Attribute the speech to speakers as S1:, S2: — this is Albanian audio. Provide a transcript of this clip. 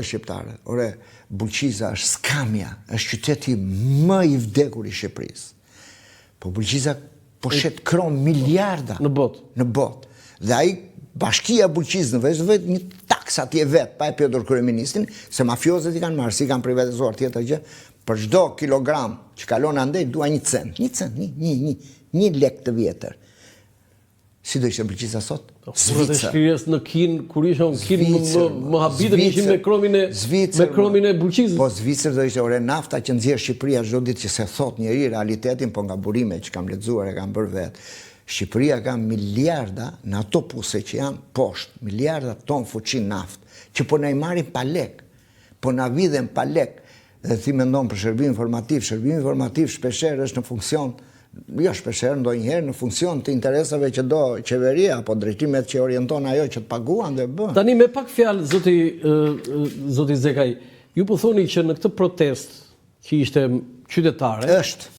S1: shqiptare. Ore, Bulqiza është skamja, është qyteti më i vdekur i Shqipërisë. Po Bulqiza po shet kron miliarda
S2: në botë.
S1: Në botë. Dhe ai bashkia Bulqizë në vetë një taks atje vetë, pa e pjetur kryeministrin, se mafiozët i kanë marrë, si kanë privatizuar tjetër gjë, për çdo kilogram që kalon andej dua 1 cent. 1 cent, një lek të vjetër. Si do ishte Bulqiza sot?
S2: Zvicër. Në Kinë, kur ishon Kinë më habitën ishin me kromin e Bulqizës.
S1: Po Zvicër do ishte, ore, nafta që nxjerr Shqipëria çdo ditë që se thot njëri realitetin, po nga burime që kam lexuar e kam bërë vetë. Shqipëria ka miliarda në ato puse që janë poshtë, miliarda ton fuqi naftë, që po na i marrin pa lek, po na vidhen pa lek. Dhe ti mendon për shërbim informativ shpeshherë është në funksion, jo shpeshherë, ndonjëherë në funksion të interesave që do qeveria apo drejtimet që orienton ajo që të paguan dhe bën.
S2: Tani me pak fjalë zoti Zekaj, ju po thoni që në këtë protestë që ishte qytetare,
S1: është